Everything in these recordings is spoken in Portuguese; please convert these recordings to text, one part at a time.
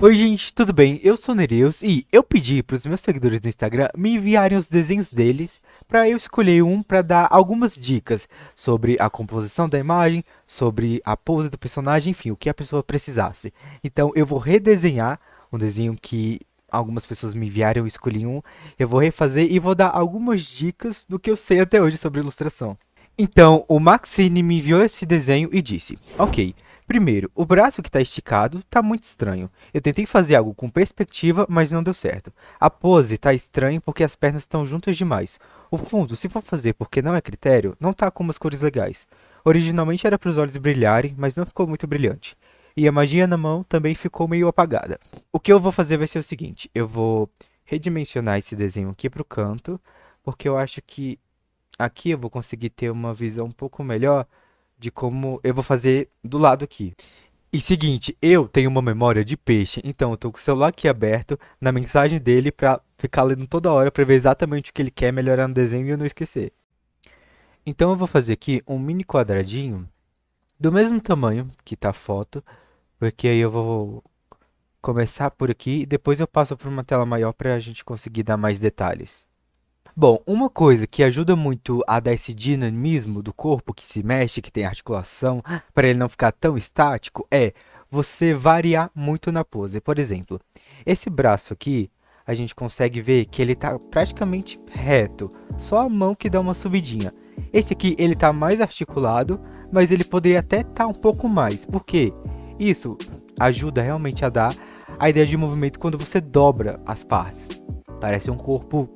Oi gente, tudo bem? Eu sou o Nereus e eu pedi para os meus seguidores no Instagram me enviarem os desenhos deles para eu escolher um para dar algumas dicas sobre a composição da imagem, sobre a pose do personagem, enfim, o que a pessoa precisasse. Então eu vou redesenhar um desenho que algumas pessoas me enviaram, eu escolhi um, eu vou refazer e vou dar algumas dicas do que eu sei até hoje sobre ilustração. Então, o Maxine me enviou esse desenho e disse: Ok, primeiro, o braço que está esticado está muito estranho. Eu tentei fazer algo com perspectiva, mas não deu certo. A pose está estranha porque as pernas estão juntas demais. O fundo, se for fazer porque não é critério, não tá com umas cores legais. Originalmente era para os olhos brilharem, mas não ficou muito brilhante. E a magia na mão também ficou meio apagada. O que eu vou fazer vai ser o seguinte: eu vou redimensionar esse desenho aqui para o canto, porque eu acho que aqui eu vou conseguir ter uma visão um pouco melhor de como eu vou fazer do lado aqui. E seguinte, eu tenho uma memória de peixe, então eu tô com o celular aqui aberto na mensagem dele pra ficar lendo toda hora pra ver exatamente o que ele quer melhorar no desenho e eu não esquecer. Então eu vou fazer aqui um mini quadradinho do mesmo tamanho que tá a foto, porque aí eu vou começar por aqui e depois eu passo para uma tela maior pra gente conseguir dar mais detalhes. Bom, uma coisa que ajuda muito a dar esse dinamismo do corpo que se mexe, que tem articulação, para ele não ficar tão estático, é você variar muito na pose. Por exemplo, esse braço aqui, a gente consegue ver que ele está praticamente reto, só a mão que dá uma subidinha. Esse aqui, ele está mais articulado, mas ele poderia até estar um pouco mais. Por quê? Isso ajuda realmente a dar a ideia de movimento quando você dobra as partes. Parece um corpo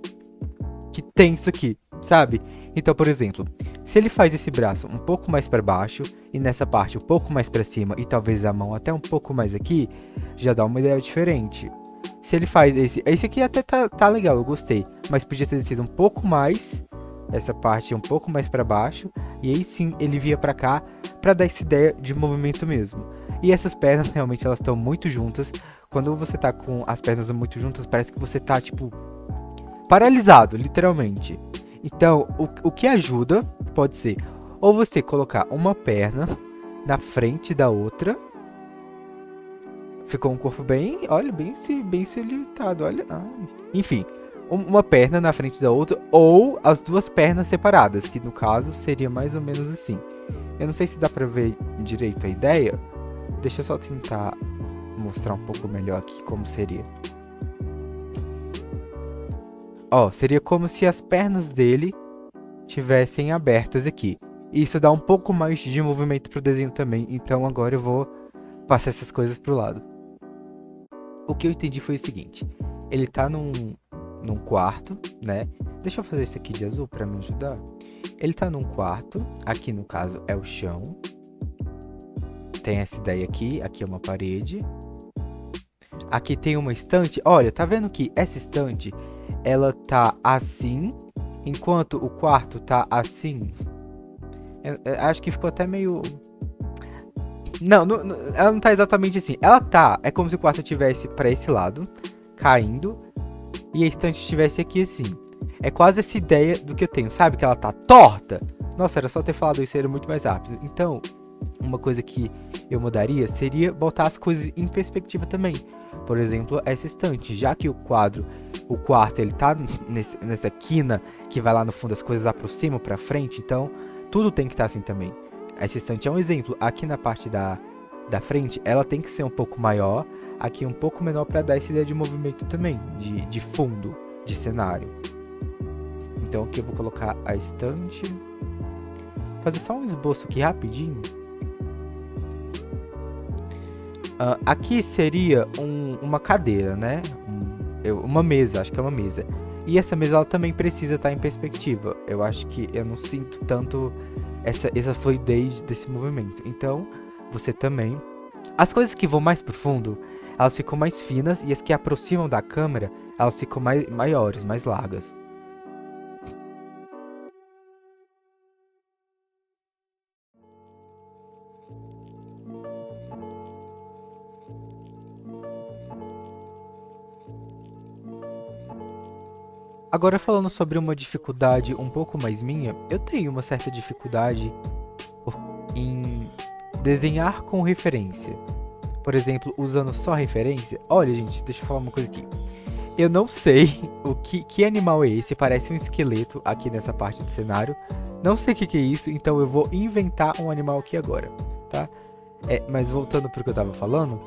que tem isso aqui, sabe? Então, por exemplo, se ele faz esse braço um pouco mais para baixo e nessa parte um pouco mais para cima e talvez a mão até um pouco mais aqui, já dá uma ideia diferente. Se ele faz esse aqui até tá legal, eu gostei, mas podia ter sido um pouco mais, essa parte um pouco mais para baixo e aí sim ele via para cá para dar essa ideia de movimento mesmo. E essas pernas realmente elas estão muito juntas. Quando você tá com as pernas muito juntas, parece que você tá tipo paralisado, literalmente. Então, o que ajuda pode ser ou você colocar uma perna na frente da outra. Ficou um corpo bem, olha, bem silhuetado, olha. Ai. Enfim, uma perna na frente da outra ou as duas pernas separadas, que no caso seria mais ou menos assim. Eu não sei se dá pra ver direito a ideia. Deixa eu só tentar mostrar um pouco melhor aqui como seria. Ó, seria como se as pernas dele tivessem abertas aqui. Isso dá um pouco mais de movimento pro desenho também, então agora eu vou passar essas coisas pro lado. O que eu entendi foi o seguinte, ele tá num quarto, né? Deixa eu fazer isso aqui de azul pra me ajudar. Ele tá num quarto, aqui no caso é o chão. Tem essa ideia aqui é uma parede. Aqui tem uma estante, olha, tá vendo que essa estante, ela tá assim, enquanto o quarto tá assim. Eu acho que ficou até meio... Não, ela não tá exatamente assim. Ela tá, é como se o quarto estivesse pra esse lado, caindo, e a estante estivesse aqui assim. É quase essa ideia do que eu tenho, sabe? Que ela tá torta. Nossa, era só ter falado isso, era muito mais rápido. Então, uma coisa que eu mudaria seria botar as coisas em perspectiva também. Por exemplo, essa estante, já que o quarto, ele tá nessa quina que vai lá no fundo, as coisas aproximam pra frente, então tudo tem que estar assim também. Essa estante é um exemplo. Aqui na parte da frente, ela tem que ser um pouco maior, aqui um pouco menor para dar essa ideia de movimento também, de fundo, de cenário. Então aqui eu vou colocar a estante, fazer só um esboço aqui rapidinho. Aqui seria uma cadeira, né? Uma mesa, acho que é uma mesa. E essa mesa ela também precisa estar em perspectiva. Eu acho que eu não sinto tanto essa fluidez desse movimento. Então, você também... As coisas que vão mais pro fundo, elas ficam mais finas. E as que aproximam da câmera, elas ficam maiores, mais largas. Agora falando sobre uma dificuldade um pouco mais minha, eu tenho uma certa dificuldade em desenhar com referência. por exemplo, usando só referência. Olha, gente, deixa eu falar uma coisa aqui. Eu não sei que animal é esse, parece um esqueleto aqui nessa parte do cenário. Não sei o que é isso, então eu vou inventar um animal aqui agora, tá? Mas voltando pro que eu tava falando,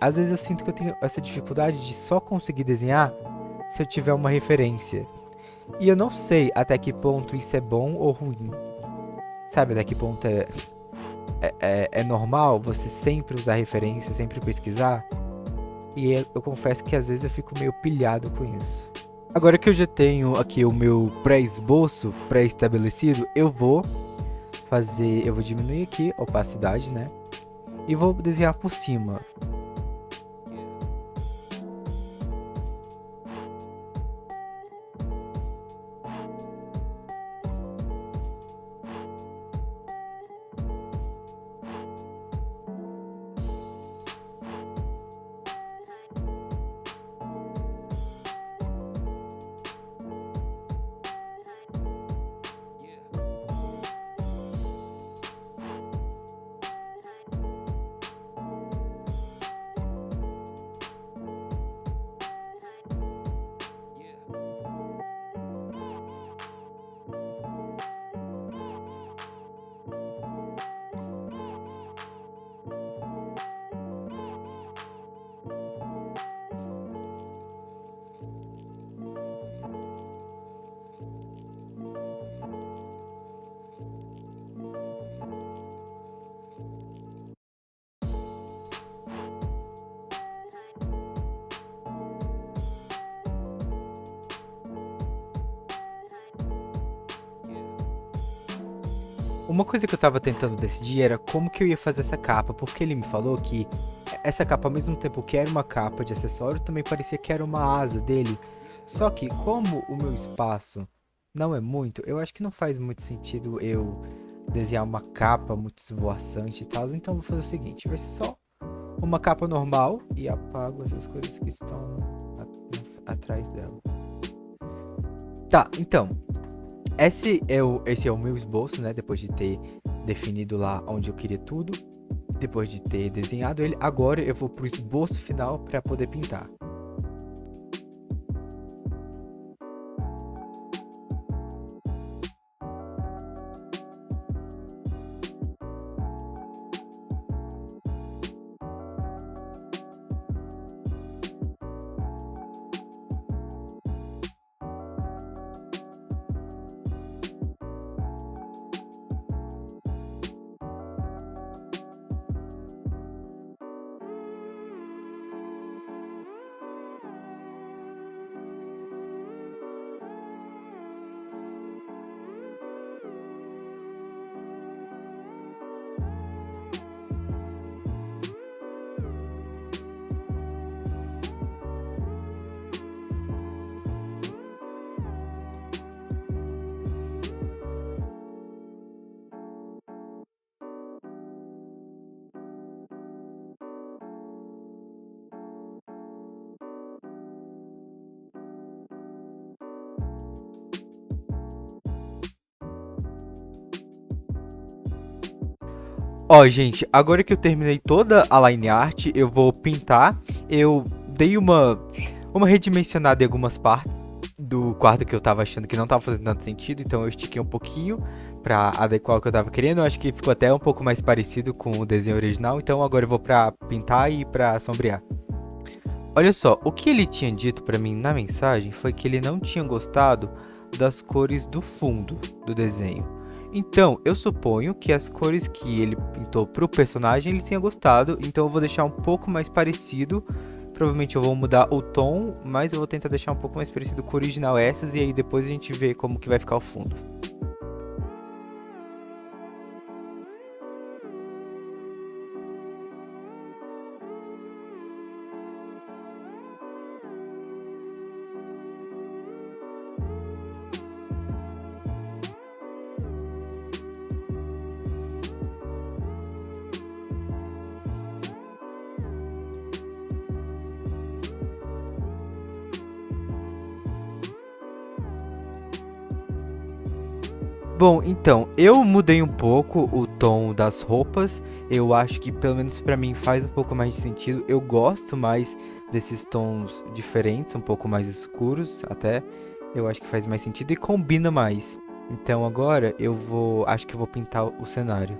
às vezes eu sinto que eu tenho essa dificuldade de só conseguir desenhar se eu tiver uma referência. E eu não sei até que ponto isso é bom ou ruim. Sabe, até que ponto é normal você sempre usar referência, sempre pesquisar? E eu confesso que às vezes eu fico meio pilhado com isso. Agora que eu já tenho aqui o meu pré-esboço pré-estabelecido, eu vou diminuir aqui a opacidade, né? E vou desenhar por cima. Uma coisa que eu tava tentando decidir era como que eu ia fazer essa capa, porque ele me falou que essa capa, ao mesmo tempo que era uma capa de acessório, também parecia que era uma asa dele. Só que, como o meu espaço não é muito, eu acho que não faz muito sentido eu desenhar uma capa muito esvoaçante e tal. Então eu vou fazer o seguinte, vai ser só uma capa normal e apago essas coisas que estão atrás dela. Tá, então, esse é o meu esboço, né? Depois de ter definido lá onde eu queria tudo, depois de ter desenhado ele, agora eu vou pro esboço final para poder pintar. Ó, gente, agora que eu terminei toda a line art, eu vou pintar. Eu dei uma redimensionada em algumas partes do quarto que eu tava achando que não tava fazendo tanto sentido, então eu estiquei um pouquinho pra adequar o que eu tava querendo. Eu acho que ficou até um pouco mais parecido com o desenho original, então agora eu vou pra pintar e pra sombrear. Olha só, o que ele tinha dito pra mim na mensagem foi que ele não tinha gostado das cores do fundo do desenho. Então, eu suponho que as cores que ele pintou pro personagem ele tenha gostado, então eu vou deixar um pouco mais parecido. Provavelmente eu vou mudar o tom, mas eu vou tentar deixar um pouco mais parecido com o original essas, e aí depois a gente vê como que vai ficar o fundo. Bom, então, eu mudei um pouco o tom das roupas. Eu acho que, pelo menos pra mim, faz um pouco mais de sentido. Eu gosto mais desses tons diferentes, um pouco mais escuros, até. Eu acho que faz mais sentido e combina mais. Então agora acho que eu vou pintar o cenário.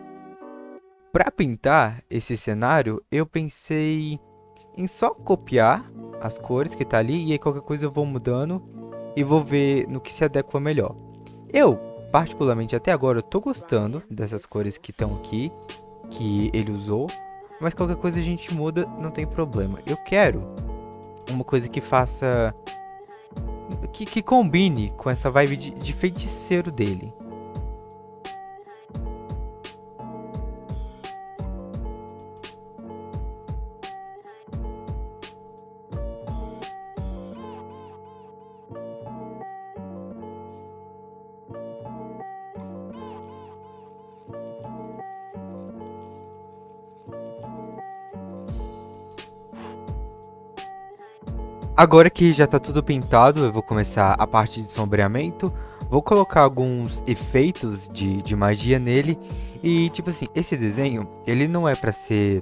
Pra pintar esse cenário, eu pensei em só copiar as cores que tá ali e aí qualquer coisa eu vou mudando e vou ver no que se adequa melhor. Eu, particularmente até agora, eu tô gostando dessas cores que estão aqui, que ele usou, mas qualquer coisa a gente muda, não tem problema. Eu quero uma coisa que faça, que combine com essa vibe de feiticeiro dele. Agora que já tá tudo pintado, eu vou começar a parte de sombreamento. Vou colocar alguns efeitos de magia nele. E, tipo assim, esse desenho, ele não é pra ser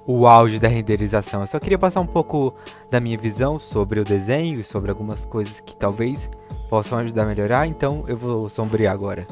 o auge da renderização. Eu só queria passar um pouco da minha visão sobre o desenho e sobre algumas coisas que talvez possam ajudar a melhorar. Então, eu vou sombrear agora.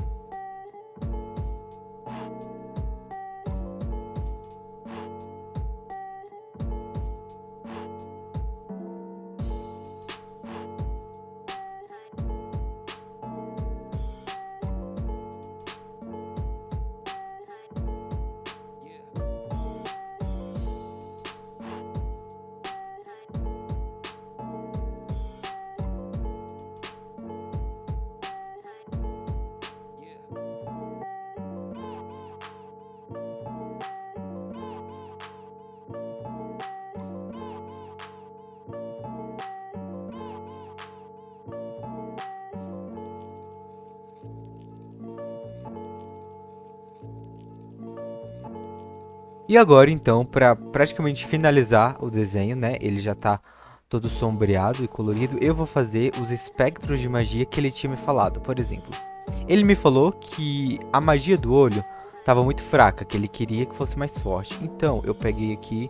E agora, então, para praticamente finalizar o desenho, né? Ele já tá todo sombreado e colorido. Eu vou fazer os espectros de magia que ele tinha me falado. Por exemplo, ele me falou que a magia do olho estava muito fraca, que ele queria que fosse mais forte. Então, eu peguei aqui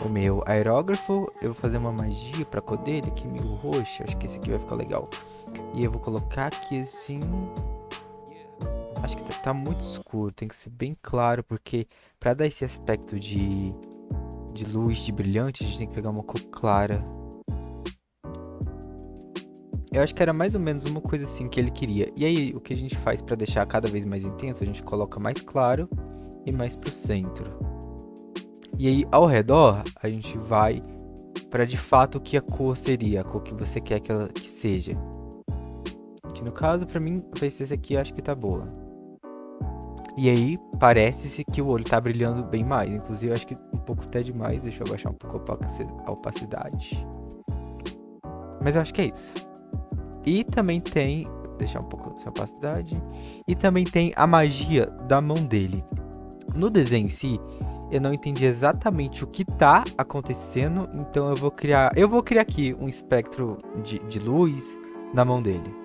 o meu aerógrafo. Eu vou fazer uma magia para cor dele, que é meio roxo. Acho que esse aqui vai ficar legal. E eu vou colocar aqui assim. Acho que tá muito escuro, tem que ser bem claro, porque pra dar esse aspecto de luz, de brilhante, a gente tem que pegar uma cor clara. Eu acho que era mais ou menos uma coisa assim que ele queria. E aí, o que a gente faz pra deixar cada vez mais intenso, a gente coloca mais claro e mais pro centro. E aí, ao redor, a gente vai pra de fato o que a cor seria, a cor que você quer que ela que seja. Que no caso, pra mim, vai ser essa aqui, acho que tá boa. E aí, parece-se que o olho tá brilhando bem mais. Inclusive, eu acho que um pouco até demais. Deixa eu abaixar um pouco a opacidade. Mas eu acho que é isso. E também tem... Deixar um pouco essa opacidade. E também tem a magia da mão dele. No desenho em si, eu não entendi exatamente o que tá acontecendo. Então eu vou criar aqui um espectro de luz na mão dele.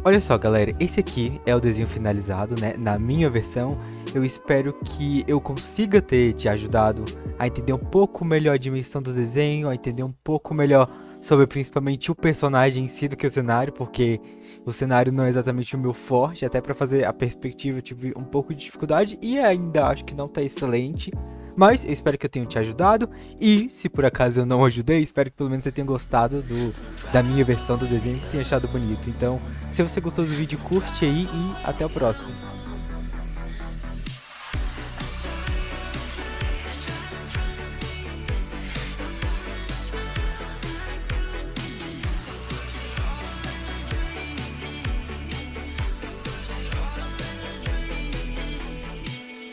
Olha só, galera, esse aqui é o desenho finalizado, né? Na minha versão, eu espero que eu consiga ter te ajudado a entender um pouco melhor a dimensão do desenho, a entender um pouco melhor sobre principalmente o personagem em si do que o cenário, porque o cenário não é exatamente o meu forte, até para fazer a perspectiva eu tive um pouco de dificuldade e ainda acho que não tá excelente. Mas eu espero que eu tenha te ajudado e, se por acaso eu não ajudei, espero que pelo menos você tenha gostado da minha versão do desenho, que tenha achado bonito. Então, se você gostou do vídeo, curte aí e até o próximo.